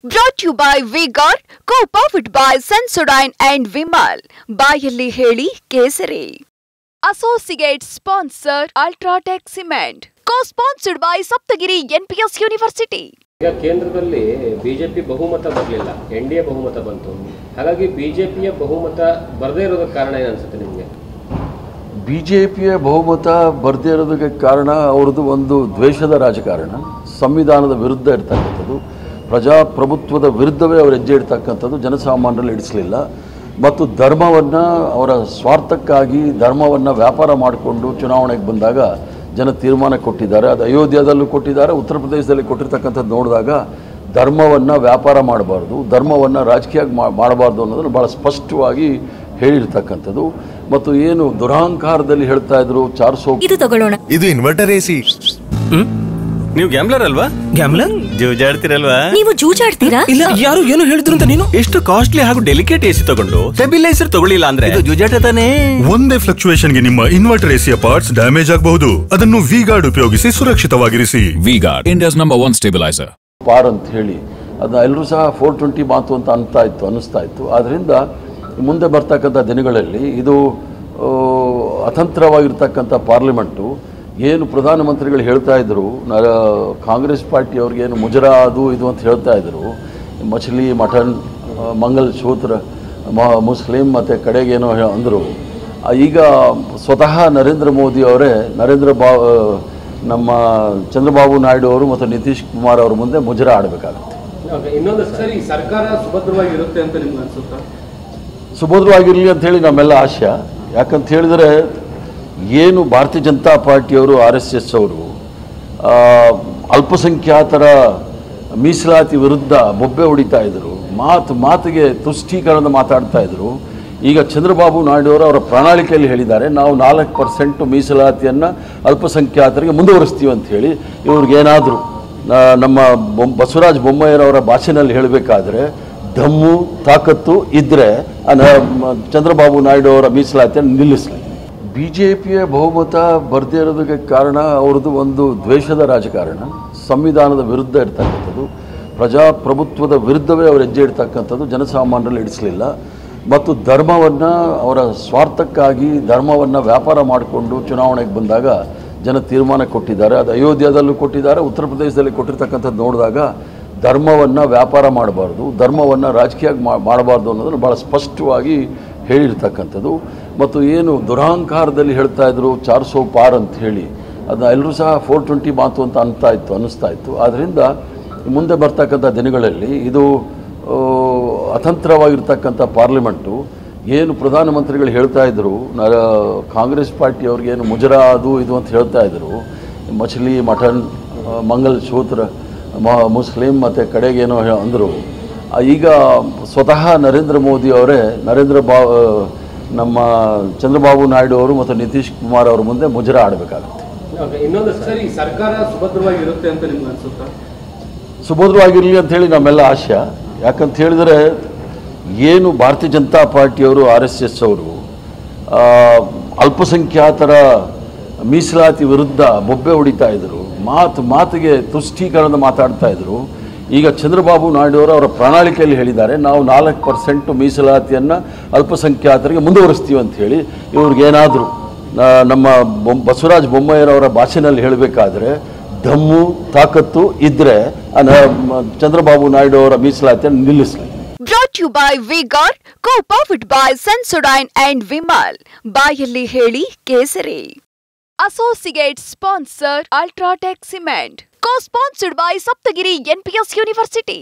Brought to you by V-Guard, co-powered by Sensodyne and Vimal. ಬಾಯಲ್ಲಿ ಹೇಳಿ ಕೇಸರಿ. Associate sponsor Ultratech Cement. Co-sponsored by Saptagiri NPS University. ಈಗ ಕೇಂದ್ರದಲ್ಲಿ BJP ಬಹುಮತ ಬರಲಿಲ್ಲ, ಎನ್ಡಿಎ ಬಹುಮತ ಬಂತು. ಹಾಗಾಗಿ ಬಿಜೆಪಿಯ ಬಹುಮತ ಬರದೇ ಇರೋದಕ್ಕೆ ಕಾರಣ ಏನು ಅನ್ಸುತ್ತೆ ನಿಮಗೆ? ಬಿಜೆಪಿಯ ಬಹುಮತ ಬರದೇ ಇರೋದಕ್ಕೆ ಕಾರಣ ಅವರದು ಒಂದು ದ್ವೇಷದ ರಾಜಕಾರಣ, ಸಂವಿಧಾನದ ವಿರುದ್ಧ ಇರ್ತಕ್ಕಂಥದ್ದು, ಪ್ರಜಾಪ್ರಭುತ್ವದ ವಿರುದ್ಧವೇ ಅವರು ಹೆಜ್ಜೆ ಇಡ್ತಕ್ಕಂಥದ್ದು ಜನಸಾಮಾನ್ಯರಲ್ಲಿ ಇಡಿಸಲಿಲ್ಲ. ಮತ್ತು ಧರ್ಮವನ್ನು ಅವರ ಸ್ವಾರ್ಥಕ್ಕಾಗಿ ಧರ್ಮವನ್ನು ವ್ಯಾಪಾರ ಮಾಡಿಕೊಂಡು ಚುನಾವಣೆಗೆ ಬಂದಾಗ ಜನ ತೀರ್ಮಾನ ಕೊಟ್ಟಿದ್ದಾರೆ. ಅದು ಅಯೋಧ್ಯೆಯಲ್ಲೂ ಕೊಟ್ಟಿದ್ದಾರೆ, ಉತ್ತರ ಪ್ರದೇಶದಲ್ಲಿ ಕೊಟ್ಟಿರ್ತಕ್ಕಂಥದ್ದು ನೋಡಿದಾಗ ಧರ್ಮವನ್ನು ವ್ಯಾಪಾರ ಮಾಡಬಾರ್ದು, ಧರ್ಮವನ್ನು ರಾಜಕೀಯ ಮಾಡಬಾರ್ದು ಅನ್ನೋದನ್ನು ಭಾಳ ಸ್ಪಷ್ಟವಾಗಿ ಹೇಳಿರ್ತಕ್ಕಂಥದ್ದು. ಮತ್ತು ಏನು ದುರಹಂಕಾರದಲ್ಲಿ ಹೇಳ್ತಾ ಇದ್ರು 400 ಇದು ತಗೊಳ್ಳೋಣ, ಇದು ಇನ್ವರ್ಟರ್ ಎಸಿ. ನೀವು ಗ್ಯಾಮ್ಲರ್ ಅಲ್ವಾ? ಗ್ಯಾಮ್ಲರ್ ಜೂಜಾಡ್ತಿರಲ್ವಾ? ನೀವು ಜೂಜಾಡ್ತೀರಾ? ಇಲ್ಲ, ಯಾರು ಏನು ಹೇಳಿದ್ರು ಅಂತ ನೀನು ಎಷ್ಟು ಕಾಸ್ಟ್ಲಿ ಹಾಗೂ ಡೆಲಿಕೇಟ್ ಎಸಿ ತಗೊಂಡು ಸ್ಟೆಬಿಲೈಸರ್ ತಗೊಳ್ಳಿಲ್ಲ ಅಂದ್ರೆ ಇದು ಜೂಜಾಟ ತಾನೇ. ಒಂದೇ ಫ್ಲಕ್ಚುಯೇಷನ್ ಗೆ ನಿಮ್ಮ ಇನ್ವರ್ಟರ್ ಎಸಿಯ ಪಾರ್ಟ್ಸ್ ಡ್ಯಾಮೇಜ್ ಆಗಬಹುದು. ಅದನ್ನು ವಿ-ಗಾರ್ಡ್ ಉಪಯೋಗಿಸಿ ಸುರಕ್ಷಿತವಾಗಿರಿಸಿ. V-Guard, India's number 1 stabiliser. ಪಾರ್ ಅಂತ ಹೇಳಿ ಅದನ್ನ ಎಲ್ಲರೂ ಸಹ 420 ಮಾತು ಅಂತ ಅನ್ನಿಸ್ತಾ ಇತ್ತು. ಆದ್ದರಿಂದ ಮುಂದೆ ಬರ್ತಕ್ಕಂಥ ದಿನಗಳಲ್ಲಿ ಇದು ಅತಂತ್ರವಾಗಿರ್ತಕ್ಕಂಥ ಪಾರ್ಲಿಮೆಂಟು ಏನು ಪ್ರಧಾನಮಂತ್ರಿಗಳು ಹೇಳ್ತಾ ಇದ್ರು, ಕಾಂಗ್ರೆಸ್ ಪಾರ್ಟಿಯವ್ರಿಗೆ ಏನು ಮುಜರಾ ಅದು ಇದು ಅಂತ ಹೇಳ್ತಾ ಇದ್ರು, ಮछली ಮಟನ್ ಮಂಗಲ್ ಸೂತ್ರ ಮುಸ್ಲಿಂ ಮತ್ತು ಕಡೆಗೇನೋ ಅಂದರು. ಈಗ ಸ್ವತಃ ನರೇಂದ್ರ ಮೋದಿ ಅವರೇ ನಮ್ಮ ಚಂದ್ರಬಾಬು ನಾಯ್ಡು ಅವರು ಮತ್ತು ನಿತೀಶ್ ಕುಮಾರ್ ಅವ್ರ ಮುಂದೆ ಮುಜರಾ ಆಡಬೇಕಾಗುತ್ತೆ. ಇನ್ನೊಂದು ಸರಿ ಸರ್ಕಾರ ಸುಭದ್ರವಾಗಿರುತ್ತೆ ಅಂತ ನಿಮ್ಗೆ ಅನ್ಸುತ್ತಾ? ಸುಭದ್ರವಾಗಿರಲಿ ಅಂಥೇಳಿ ನಮ್ಮೆಲ್ಲ ಆಶಯ. ಯಾಕಂತ ಹೇಳಿದರೆ ಏನು ಭಾರತೀಯ ಜನತಾ ಪಾರ್ಟಿಯವರು RSS ಅವರು ಅಲ್ಪಸಂಖ್ಯಾತರ ಮೀಸಲಾತಿ ವಿರುದ್ಧ ಬೊಬ್ಬೆ ಹೊಡಿತಾ ಇದ್ದರು, ಮಾತಿಗೆ ತುಷ್ಟೀಕರಣದ ಮಾತಾಡ್ತಾ ಇದ್ದರು. ಈಗ ಚಂದ್ರಬಾಬು ನಾಯ್ಡು ಅವರು ಅವರ ಪ್ರಣಾಳಿಕೆಯಲ್ಲಿ ಹೇಳಿದ್ದಾರೆ, ನಾವು 4% ಮೀಸಲಾತಿಯನ್ನು ಅಲ್ಪಸಂಖ್ಯಾತರಿಗೆ ಮುಂದುವರಿಸ್ತೀವಿ ಅಂತ ಹೇಳಿ. ಇವ್ರಿಗೇನಾದರೂ ನಮ್ಮ ಬಸವರಾಜ ಬೊಮ್ಮಾಯಿಯವರ ಭಾಷೆಯಲ್ಲಿ ಹೇಳಬೇಕಾದ್ರೆ ದಮ್ಮು ತಾಕತ್ತು ಇದ್ದರೆ ಚಂದ್ರಬಾಬು ನಾಯ್ಡು ಅವರ ಮೀಸಲಾತಿಯನ್ನು ನಿಲ್ಲಿಸಲಿ. ಬಿಜೆಪಿಯ ಬಹುಮತ ಬರದೇ ಇರೋದಕ್ಕೆ ಕಾರಣ ಅವರದು ಒಂದು ದ್ವೇಷದ ರಾಜಕಾರಣ, ಸಂವಿಧಾನದ ವಿರುದ್ಧ ಇರ್ತಕ್ಕಂಥದ್ದು, ಪ್ರಜಾಪ್ರಭುತ್ವದ ವಿರುದ್ಧವೇ ಅವರು ಹೆಜ್ಜೆ ಇಡ್ತಕ್ಕಂಥದ್ದು ಜನಸಾಮಾನ್ಯರಲ್ಲಿ ಇಡಿಸಲಿಲ್ಲ. ಮತ್ತು ಧರ್ಮವನ್ನು ಅವರ ಸ್ವಾರ್ಥಕ್ಕಾಗಿ ಧರ್ಮವನ್ನು ವ್ಯಾಪಾರ ಮಾಡಿಕೊಂಡು ಚುನಾವಣೆಗೆ ಬಂದಾಗ ಜನ ತೀರ್ಮಾನ ಕೊಟ್ಟಿದ್ದಾರೆ. ಅದು ಅಯೋಧ್ಯೆಯಲ್ಲೂ ಕೊಟ್ಟಿದ್ದಾರೆ, ಉತ್ತರ ಪ್ರದೇಶದಲ್ಲಿ ಕೊಟ್ಟಿರ್ತಕ್ಕಂಥದ್ದು ನೋಡಿದಾಗ ಧರ್ಮವನ್ನು ವ್ಯಾಪಾರ ಮಾಡಬಾರ್ದು, ಧರ್ಮವನ್ನು ರಾಜಕೀಯ ಮಾಡಬಾರ್ದು ಅನ್ನೋದನ್ನು ಭಾಳ ಸ್ಪಷ್ಟವಾಗಿ ಹೇಳಿರ್ತಕ್ಕಂಥದ್ದು. ಮತ್ತು ಏನು ದುರಹಂಕಾರದಲ್ಲಿ ಹೇಳ್ತಾ ಇದ್ರು 400 ಪಾರ್ ಅಂತ ಹೇಳಿ ಅದನ್ನ ಎಲ್ಲರೂ ಸಹ 420 ಮಾತು ಅಂತ ಅನ್ನಿಸ್ತಾ ಇತ್ತು. ಆದ್ದರಿಂದ ಮುಂದೆ ಬರ್ತಕ್ಕಂಥ ದಿನಗಳಲ್ಲಿ ಇದು ಅತಂತ್ರವಾಗಿರ್ತಕ್ಕಂಥ ಪಾರ್ಲಿಮೆಂಟು ಏನು ಪ್ರಧಾನಮಂತ್ರಿಗಳು ಹೇಳ್ತಾ ಇದ್ರು, ಕಾಂಗ್ರೆಸ್ ಪಾರ್ಟಿಯವ್ರಿಗೆ ಏನು ಮುಜರಾ ಅದು ಇದು ಅಂತ ಹೇಳ್ತಾ ಇದ್ರು, ಮछली ಮಟನ್ ಮಂಗಲ್ ಸೂತ್ರ ಮುಸ್ಲಿಂ ಮತ್ತು ಕಡೆಗೇನೋ ಅಂದರು. ಈಗ ಸ್ವತಃ ನರೇಂದ್ರ ಮೋದಿ ಅವರೇ ನಮ್ಮ ಚಂದ್ರಬಾಬು ನಾಯ್ಡು ಅವರು ಮತ್ತು ನಿತೀಶ್ ಕುಮಾರ್ ಅವ್ರ ಮುಂದೆ ಮುಜರಾ ಆಡಬೇಕಾಗುತ್ತೆ. ಇನ್ನೊಂದು ಸರಿ ಸರ್ಕಾರ ಸುಭದ್ರವಾಗಿರುತ್ತೆ ಅಂತ ನಿಮ್ಗೆ ಅನ್ಸುತ್ತಾ? ಸುಭದ್ರವಾಗಿರಲಿ ಅಂಥೇಳಿ ನಮ್ಮೆಲ್ಲ ಆಶಯ. ಯಾಕಂತ ಹೇಳಿದರೆ ಏನು ಭಾರತೀಯ ಜನತಾ ಪಾರ್ಟಿಯವರು RSS ಅವರು ಅಲ್ಪಸಂಖ್ಯಾತರ ಮೀಸಲಾತಿ ವಿರುದ್ಧ ಬೊಬ್ಬೆ ಹೊಡಿತಾ ಇದ್ದರು, ಮಾತಿಗೆ ತುಷ್ಟೀಕರಣದ ಮಾತಾಡ್ತಾ ಇದ್ದರು. ಈಗ ಚಂದ್ರಬಾಬು ನಾಯ್ಡು ಅವರು ಅವರ ಪ್ರಣಾಳಿಕೆಯಲ್ಲಿ ಹೇಳಿದ್ದಾರೆ, ನಾವು 4% ಮೀಸಲಾತಿಯನ್ನು ಅಲ್ಪಸಂಖ್ಯಾತರಿಗೆ ಮುಂದುವರಿಸ್ತೀವಿ ಅಂತ ಹೇಳಿ. ಇವ್ರಿಗೇನಾದರೂ ನಮ್ಮ ಬಸವರಾಜ ಬೊಮ್ಮಾಯಿಯವರ ಭಾಷೆಯಲ್ಲಿ ಹೇಳಬೇಕಾದ್ರೆ ದಮ್ಮು ತಾಕತ್ತು ಇದ್ದರೆ ಚಂದ್ರಬಾಬು ನಾಯ್ಡು ಅವರ ಮೀಸಲಾತಿಯನ್ನು ನಿಲ್ಲಿಸಲಿ. Brought to you by V-Guard, co-powered by Sensodyne and Vimal. ಬಾಯಲ್ಲಿ ಹೇಳಿ ಕೇಸರಿ. Associate sponsor Ultratech Cement. Co-sponsored by Saptagiri NPS University.